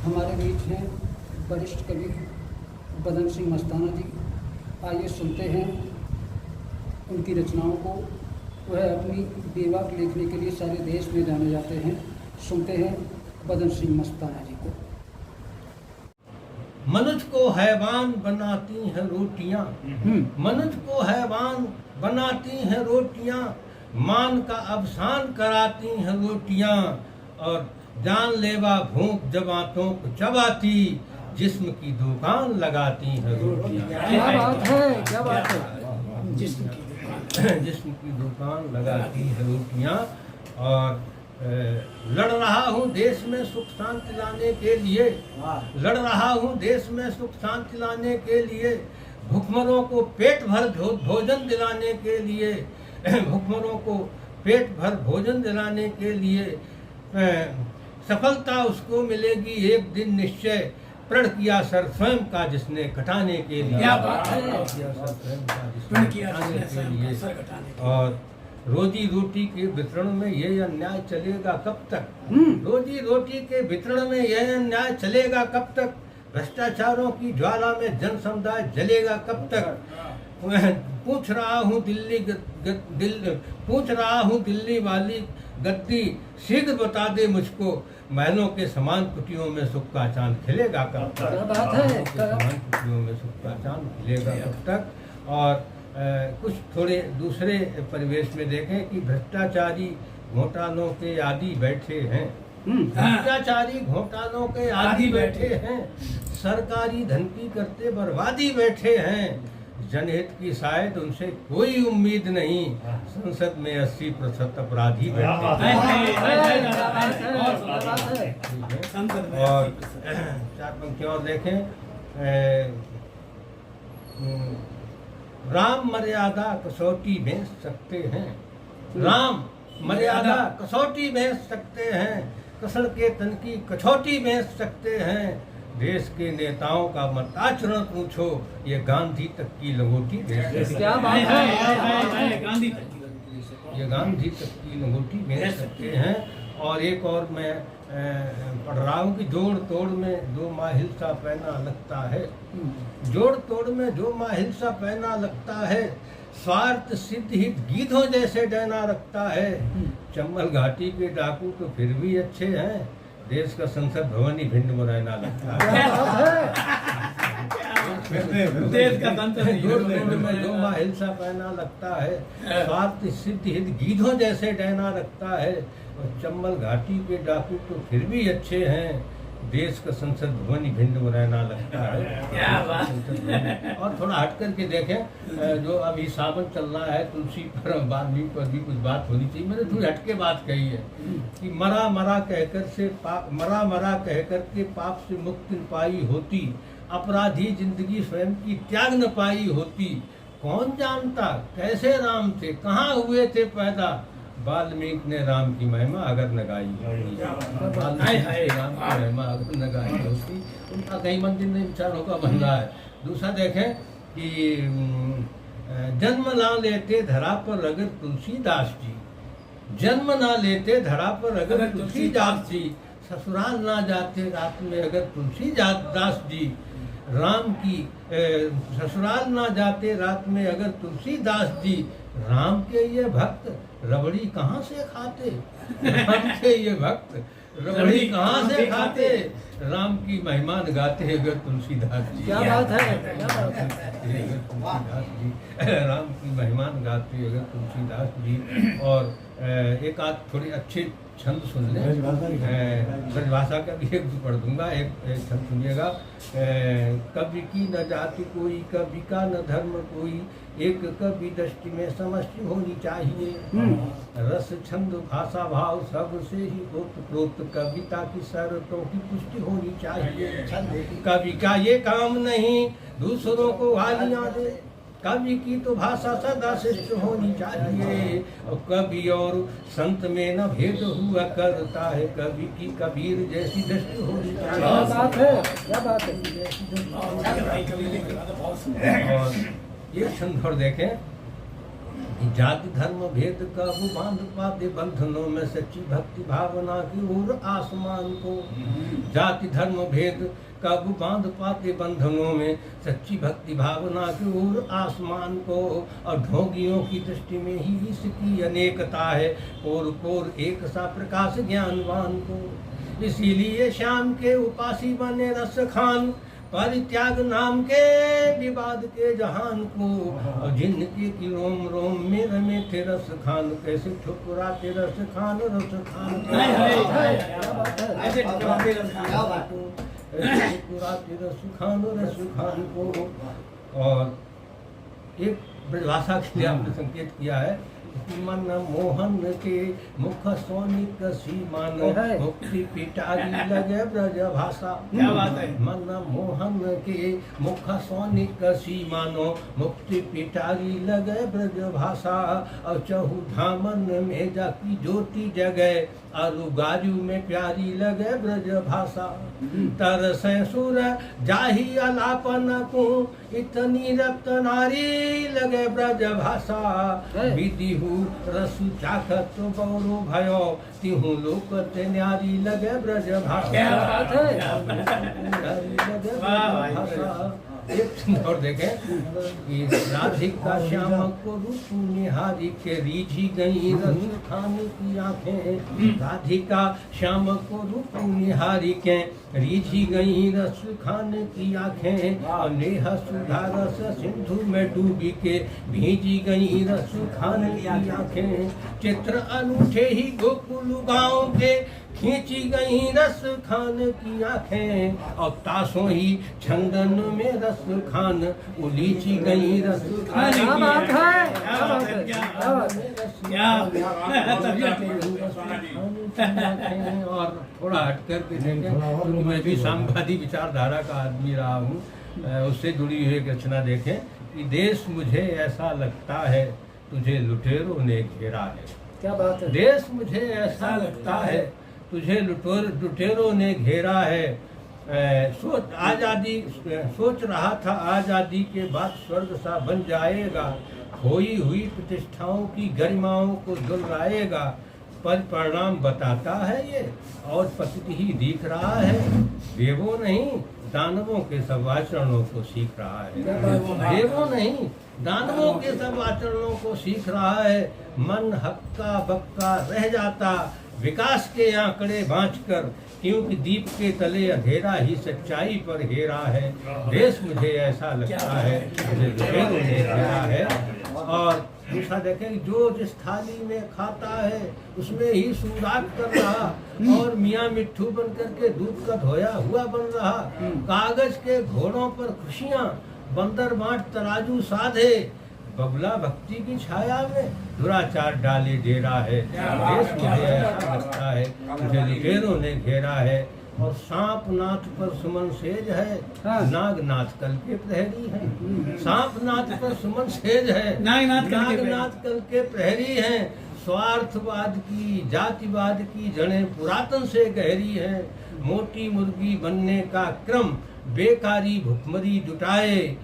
हमारे बीच हैं वरिष्ठ कवि बदन सिंह मस्ताना जी। आइए सुनते हैं उनकी रचनाओं को। वह अपनी बेबाक लिखने के लिए सारे देश में जाने जाते हैं। सुनते हैं बदन सिंह मस्ताना जी को। मनुष्य को हैवान बनाती हैं रोटियां, मनुष्य को हैवान बनाती हैं रोटियां, मान का अवसान कराती हैं रोटियां, और जानलेवा भूख जब आंतों को चबाती, जिस्म की दुकान लगाती हैं रोटियां। क्या बात है, क्या बात है। जिस्म की दुकान लगाती हैं रोटियां। और लड़ रहा हूँ देश में सुख शांति लाने के लिए, लड़ रहा हूँ देश में सुख शांति लाने के लिए, भूखमरों को पेट भर भोजन दिलाने के लिए, भूखमरों को पेट भर भोजन दिलाने के लिए, सफलता उसको मिलेगी एक दिन निश्चय, प्रण किया सर स्वयं का जिसने कटाने के लिए। और रोजी रोटी के वितरण में यह अन्याय चलेगा कब तक, रोजी रोटी के वितरण में यह अन्याय चलेगा कब तक, भ्रष्टाचारों की ज्वाला में जन समुदाय जलेगा कब तक। पूछ रहा हूँ दिल्ली वाली गद्दी, शीघ्र बता दे मुझको, महलों के समान कुटियों में सुख का चांद खिलेगा कब तक, समान कुटियों में सुख का चांद खिलेगा कब तक। और कुछ थोड़े दूसरे परिवेश में देखें कि भ्रष्टाचारी घोटालों के आदि बैठे हैं, भ्रष्टाचारी घोटालों के आदि बैठे हैं, सरकारी धन की करते बर्बादी बैठे हैं, जनहित की शायद उनसे कोई उम्मीद नहीं, संसद में 80% अपराधी बैठे हैं। और चार पंक्तियां और देखें, राम मर्यादा कसौटी भेज सकते हैं, राम मर्यादा कसौटी भेज सकते हैं, कसर के तन की कछौटी भेज सकते हैं, देश के नेताओं का मत आचरण पूछो, ये गांधी तक की लंगोटी भेज सकते हैं, ये गांधी तक की लंगोटी भेज सकते हैं। और एक और मैं पढ़ रहा हूँ कि जोड़ तोड़ में दो माहिल सा पहना लगता है, जोड़ तोड़ में जो माहिल सा पहना लगता है, स्वार्थ सिद्ध हित गीधों जैसे डैना रखता है, चंबल घाटी के डाकू तो फिर भी अच्छे हैं, देश का संसद भवन ही भिंड मुरैना लगता है। देश का संसद जोड़ तोड़ में जो माहिल सा पहना लगता है, स्वार्थ सिद्ध हित गीधों जैसे डैना रखता है, और चंबल घाटी के डाकू तो फिर भी अच्छे हैं, देश का संसद भवन ही भिंड मुरैना लगता है। और थोड़ा हट करके देखें, जो अभी सावन चल रहा है, तुलसी पर वाल्मीकि पर भी कुछ बात होनी चाहिए। मैंने थोड़ी हटके बात कही है कि मरा मरा कहकर के पाप से मुक्ति न पाई होती, अपराधी जिंदगी स्वयं की त्याग न पाई होती, कौन जानता कैसे राम थे, कहाँ हुए थे पैदा, वाल्मीकि ने राम की महिमा अगर न गाई होती, राम की महिमा अगर न गाई होती, उनका कहीं मंदिर में विचारों का बन रहा है। दूसरा देखें कि जन्म ना लेते धरा पर अगर तुलसीदास जी, जन्म ना लेते धरा पर अगर तुलसीदास जी, ससुराल ना जाते रात में अगर तुलसीदास जी, राम की ससुराल ना जाते रात में अगर तुलसीदास जी, राम के ये भक्त रबड़ी कहाँ से खाते, राम के ये भक्त रबड़ी कहाँ से खाते, राम की महिमा गाते अगर तुलसीदास जी। क्या बात है, क्या बात है। तुलसीदास जी, राम की महिमा गाते अगर तुलसीदास जी। और एक आध थोड़ी अच्छी छंद सुन लें, ब्रजभाषा का भी एक पढ़ दूंगा, एक छंद सुनिएगा। कवि की न जाति कोई, कवि का न धर्म कोई, एक कवि दृष्टि में समष्टि होनी चाहिए, रस छंद भाषा भाव सबसे ही ओतप्रोत, कविता की शर्तों की पुष्टि होनी चाहिए। कवि का ये काम नहीं दूसरों को गालियां दे, कवि की तो भाषा सदा श्रेष्ठ होनी चाहिए, और कवि और संत में न भेद हुआ करता है, कवि की कबीर जैसी दृष्टि होनी चाहिए। क्या बात है, क्या बात है। और ये छंद और देखें, जाति धर्म भेद कब बांध पाते बंधनों में सच्ची भक्ति भावना की ओर आसमान को। जाति धर्म भेद कब बांध पाते बंधनों में सच्ची भक्ति भावना की ओर आसमान को। और ढोंगियों की दृष्टि में ही इसकी अनेकता है, पोर पोर एक सा प्रकाश ज्ञानवान को। इसीलिए श्याम के उपासी बने रस खान, परित्याग नाम के विवाद के जहान को। और जिनके की रोम रोम में रमे थे रस खान, कैसे ठुकराते रस खान ठुकराते रस खान को। और एक ब्रजभाषा के लिए आपने संकेत किया है, मन मोहन के मुख सोनिक सीमान, मुक्ति पिटारी लगे ब्रज भाषा। क्या बात है। मन मोहन के मुख सोनिक सीमानो, मुक्ति पिटारी लगे ब्रज भाषा। और चहु धामन में जाकी ज्योति जगह, आरु गाजू में प्यारी लगे ब्रज भाषा। तरसे सुर जाही अलापन को, इतनी रक्त नारी लगे ब्रज भाषा। विधि रसु चाखत गौरव भयो, तिहु लोक ते न्यारी लगे ब्रज भाषा। एक और देखें कि राधिका श्याम को रूप निहारी के, रीझी गई रस खान की आंखें। राधिका श्याम को रूप निहारी के, रीझी गई रस खान की आंखें। और नेहा सुधा रस सिंधु में डूबी के, भीजी गई रस खान की आंखें। चित्र अनूठे ही गोकुल गाँव के, खींची गई रस खान की आंखें। और तासों ही छंदन में रस खान, उलीची गई रस खान की आंखें। और थोड़ा हट करके देखें, क्योंकि मैं भी साम्यवादी विचारधारा का आदमी रहा हूँ, उससे जुड़ी हुई एक रचना देखें कि देश मुझे ऐसा लगता है, तुझे लुटेरों ने घेरा है। क्या बात है। देश मुझे ऐसा लगता है, तुझे लुटेरों ने घेरा है। सोच रहा था आजादी के बाद स्वर्ग सा बन जाएगा, खोई हुई प्रतिष्ठाओं की गरिमाओं को दुलराएगा। पर परिणाम बताता है ये, और पति ही दिख रहा है। देवों नहीं दानवों के सब आचरणों को सीख रहा है। देवों नहीं दानवों के सब आचरणों को सीख रहा है। मन हक्का बक्का रह जाता, विकास के आंकड़े बांचकर, क्योंकि दीप के तले अंधेरा ही सच्चाई पर हेरा है। देश मुझे ऐसा लगता है, मुझे घेरा है। और दूसरा देखें, जो जिस थाली में खाता है उसमें ही सुराग कर रहा, और मियाँ मिट्ठू बन करके दूध का धोया हुआ बन रहा। कागज के घोड़ों पर खुशियाँ, बंदर बांट तराजू साधे, बबला भक्ति की छाया में दुराचार डाले दे रहा है। देश मुझे ऐसा लगता है, मुझे लुटेरों ने घेरा है। और सांप नाथ पर सुमन सेज है, नागनाथ कल के प्रहरी है। सांप नाथ पर सुमन सेज है, नागनाथ कल के प्रहरी है। स्वार्थवाद की जातिवाद की जड़ें पुरातन से गहरी है। मोटी मुर्गी बनने का क्रम बेकारी भुखमरी जुटाए,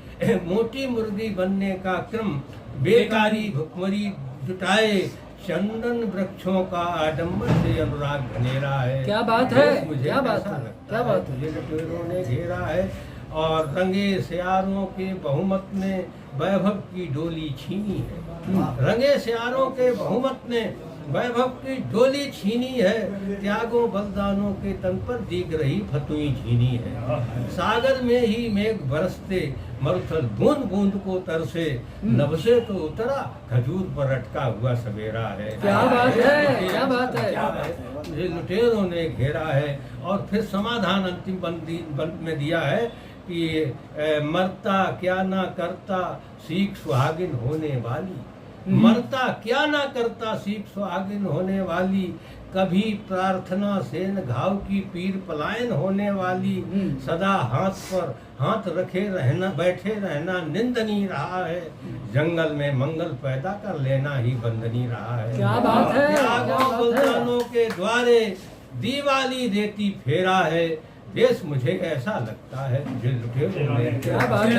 मोटी मुर्गी बनने का क्रम बेकारी भुखमरी जुटाए। चंदन वृक्षों का आडम्बर से अनुराग घनेरा है। क्या बात है, मुझे क्या बात है, क्या बात है। मुझे लुटेरों ने घेरा है। और रंगे सियारों के बहुमत ने वैभव की डोली छीनी है। रंगे सियारों के बहुमत ने वैभव की डोली छीनी है। त्यागों बलिदानों के तन पर दिख रही फतुई झीनी है। सागर में ही मेघ बरसते, मरुथल बूंद बूंद को तरसे। नभ से तो उतरा, खजूर पर अटका हुआ सवेरा है। क्या बात है, क्या बात है। मुझे लुटेरों ने घेरा है। और फिर समाधान अंतिम बंद में दिया है कि मरता क्या ना करता, सीख सुहागिन होने वाली। मरता क्या ना करता, सीख सुहागिन होने वाली। कभी प्रार्थना से न घाव की पीर पलायन होने वाली। सदा हाथ पर हाथ रखे रहना, बैठे रहना निंदनीय रहा है। जंगल में मंगल पैदा कर लेना ही बंदनी रहा है। क्या बात है, त्यागों बलिदानों के द्वारे दीवाली देती फेरा है। देश मुझे ऐसा लगता है, मुझे लुटेरों ने क्या बात है।